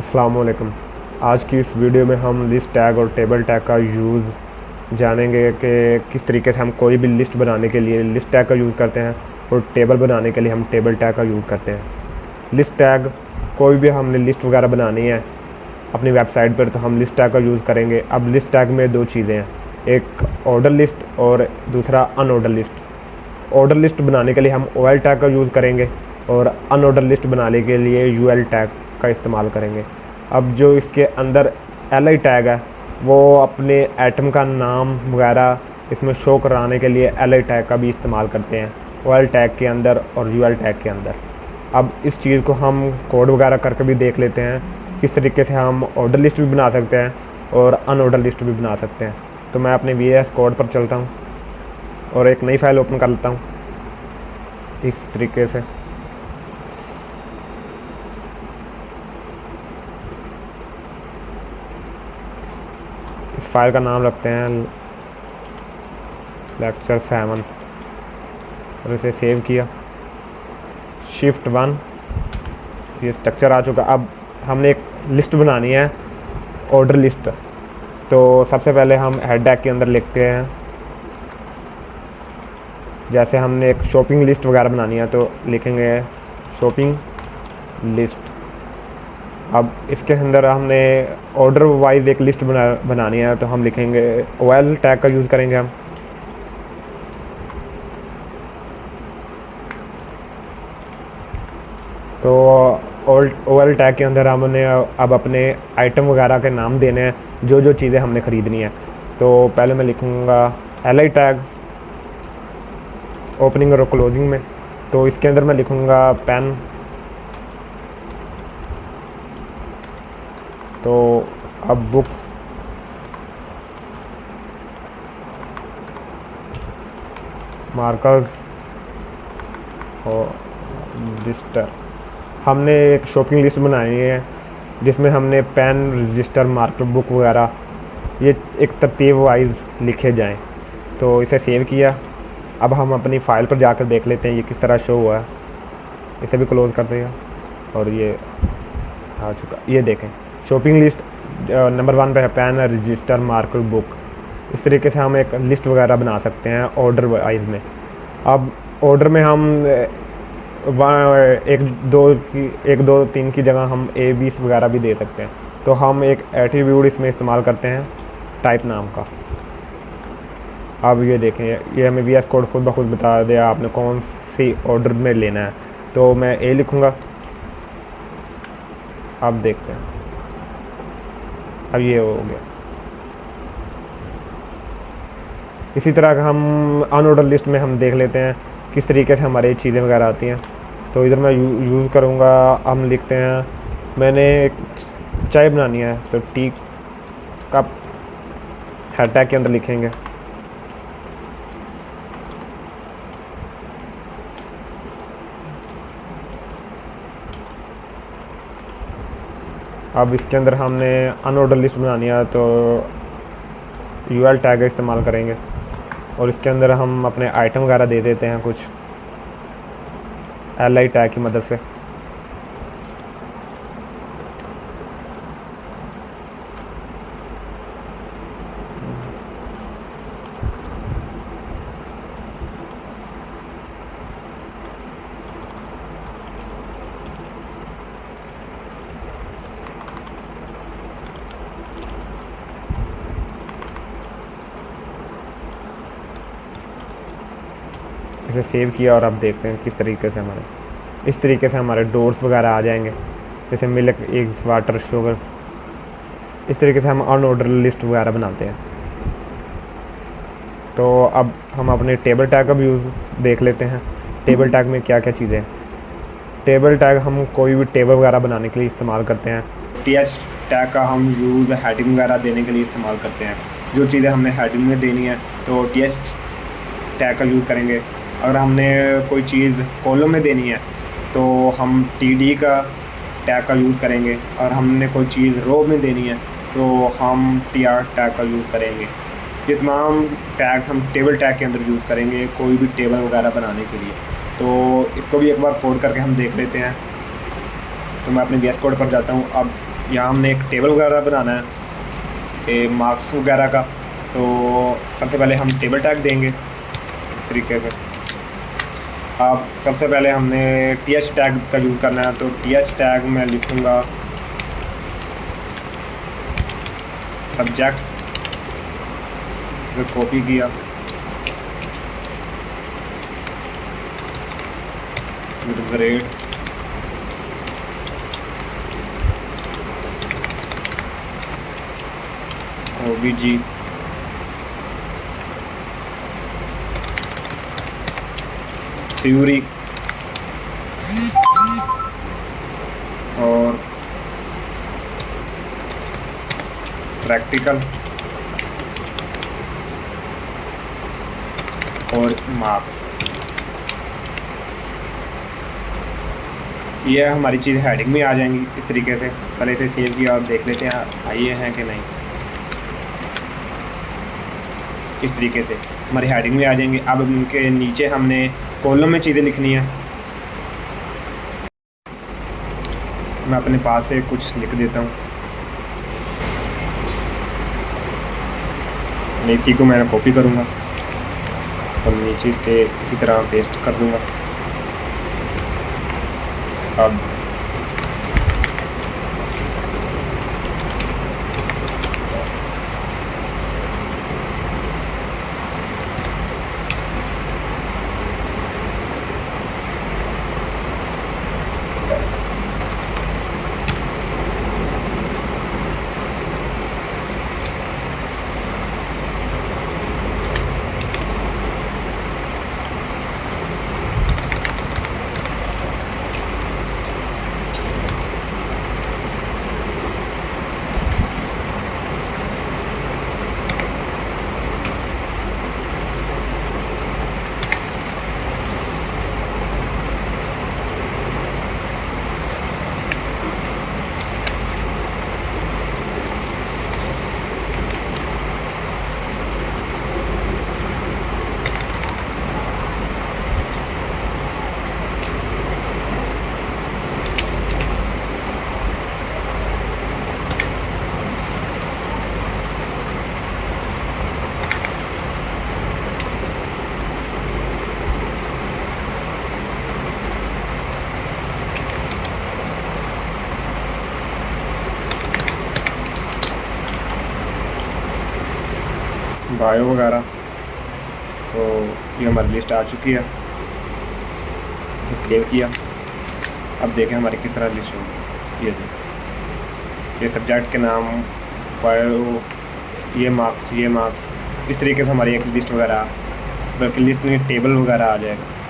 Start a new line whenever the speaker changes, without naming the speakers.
अस्सलाम वालेकुम। आज की इस वीडियो में हम लिस्ट टैग और टेबल टैग का यूज़ जानेंगे कि किस तरीके से हम कोई भी लिस्ट बनाने के लिए लिस्ट टैग का यूज़ करते हैं और टेबल बनाने के लिए हम टेबल टैग का यूज़ करते हैं। लिस्ट टैग, कोई भी हमने लिस्ट वगैरह बनानी है अपनी वेबसाइट पर तो हम लिस्ट टैग का यूज़ करेंगे। अब लिस्ट टैग में दो चीज़ें हैं, एक ऑर्डर लिस्ट और दूसरा अनऑर्डर लिस्ट। ऑर्डर लिस्ट बनाने के लिए हम OL टैग का यूज़ करेंगे और अनऑर्डर लिस्ट बनाने के लिए UL टैग का इस्तेमाल करेंगे। अब जो इसके अंदर LI टैग है वो अपने आइटम का नाम वगैरह इसमें शो कराने के लिए LI टैग का भी इस्तेमाल करते हैं, OL टैग के अंदर और UL टैग के अंदर। अब इस चीज़ को हम कोड वगैरह करके भी देख लेते हैं किस तरीके से हम ऑर्डर लिस्ट भी बना सकते हैं और अनऑर्डर लिस्ट भी बना सकते हैं। तो मैं अपने VS कोड पर चलता हूँ और एक नई फाइल ओपन कर लेता हूँ इस तरीके से। इस फाइल का नाम रखते हैं लेक्चर 7 और इसे सेव किया। Shift 1, ये स्ट्रक्चर आ चुका। अब हमने एक लिस्ट बनानी है, ऑर्डर लिस्ट। तो सबसे पहले हम हेड टैग के अंदर लिखते हैं, जैसे हमने एक शॉपिंग लिस्ट वगैरह बनानी है तो लिखेंगे शॉपिंग लिस्ट। अब इसके अंदर हमने ऑर्डर वाइज एक लिस्ट बनानी है तो हम लिखेंगे OL टैग का यूज़ करेंगे हम। तो OL टैग के अंदर हमने अब अपने आइटम वगैरह के नाम देने हैं, जो जो चीज़ें हमने ख़रीदनी है। तो पहले मैं लिखूँगा LI टैग ओपनिंग और क्लोजिंग में। तो इसके अंदर मैं लिखूँगा पेन। तो अब बुक्स, मार्कर्स और रजिस्टर। हमने एक शॉपिंग लिस्ट बनानी है जिसमें हमने पेन, रजिस्टर, मार्कर, बुक वगैरह ये एक तरतीब वाइज लिखे जाएं। तो इसे सेव किया। अब हम अपनी फ़ाइल पर जाकर देख लेते हैं ये किस तरह शो हुआ है। इसे भी क्लोज़ कर देगा और ये आ चुका। ये देखें शॉपिंग लिस्ट नंबर 1 पे है पेन, रजिस्टर, मार्कर, बुक। इस तरीके से हम एक लिस्ट वगैरह बना सकते हैं ऑर्डर वाइज में। अब ऑर्डर में हम 1 2 3 की जगह हम A B वगैरह भी दे सकते हैं। तो हम एक एट्रीब्यूट इसमें इस्तेमाल करते हैं टाइप नाम का। अब ये देखें, ये हमें VS कोड खुद ब खुद बता दिया आपने कौन सी ऑर्डर में लेना है। तो मैं A लिखूँगा। अब देखते हैं, अब ये हो गया। इसी तरह हम अनऑर्डर लिस्ट में हम देख लेते हैं किस तरीके से हमारी चीज़ें वगैरह आती हैं। तो इधर मैं यूज़ करूँगा, हम लिखते हैं मैंने एक चाय बनानी है तो टी कप हेड टैग के अंदर लिखेंगे। अब इसके अंदर हमने अनऑर्डर लिस्ट बनानी है तो UL टैग का इस्तेमाल करेंगे और इसके अंदर हम अपने आइटम वगैरह दे देते हैं कुछ LI टैग की मदद से। इसे सेव किया और अब देखते हैं किस तरीके से इस तरीके से हमारे डोर्स वगैरह आ जाएंगे, जैसे मिल्क, एग्स, वाटर, शुगर। इस तरीके से हम अनऑर्डर लिस्ट वगैरह बनाते हैं। तो अब हम अपने टेबल टैग का भी यूज़ देख लेते हैं। टेबल टैग में क्या क्या चीज़ें हैं। टेबल टैग हम कोई भी टेबल वगैरह बनाने के लिए इस्तेमाल करते हैं। TH टैग का हम यूज़ हेडिंग वगैरह देने के लिए इस्तेमाल करते हैं। जो चीज़ें हमने हेडिंग में देनी है तो TH टैग का यूज़ करेंगे। अगर हमने कोई चीज़ कॉलम में देनी है तो हम TD का टैग का यूज़ करेंगे। और हमने कोई चीज़ रो में देनी है तो हम TR टैग का यूज़ करेंगे। ये तमाम टैग्स हम टेबल टैग के अंदर यूज़ करेंगे कोई भी टेबल वगैरह बनाने के लिए। तो इसको भी एक बार कोड करके हम देख लेते हैं। तो मैं अपने VS कोड पर जाता हूँ। अब यहाँ हमने एक टेबल वगैरह बनाना है, मार्क्स वगैरह का। तो सबसे पहले हम टेबल टैग देंगे इस तरीके से। अब सबसे पहले हमने th टैग का यूज़ करना है, तो th टैग मैं लिखूँगा सब्जेक्ट्स, फिर कॉपी किया, ग्रेड, OBG, थ्योरी और प्रैक्टिकल और मार्क्स। ये हमारी चीज़ हेडिंग में आ जाएंगी इस तरीके से। पहले इसे सेव किया और देख लेते हैं आइए हैं कि नहीं। इस तरीके से हमारी हेडिंग में आ जाएंगे। अब उनके नीचे हमने कॉलम में चीज़ें लिखनी है। मैं अपने पास से कुछ लिख देता हूँ। नीति को मैं कॉपी करूँगा और नीचे इसके इसी तरह पेस्ट कर दूँगा। अब बायो वगैरह, तो ये हमारी लिस्ट आ चुकी है। इसे सेव किया। अब देखें हमारी किस तरह लिस्ट होगी। ये देखें, ये सब्जेक्ट के नाम, बायो, ये मार्क्स, ये मार्क्स, इस तरीके से हमारी एक लिस्ट वगैरह, बल्कि लिस्ट में टेबल वगैरह आ जाएगा।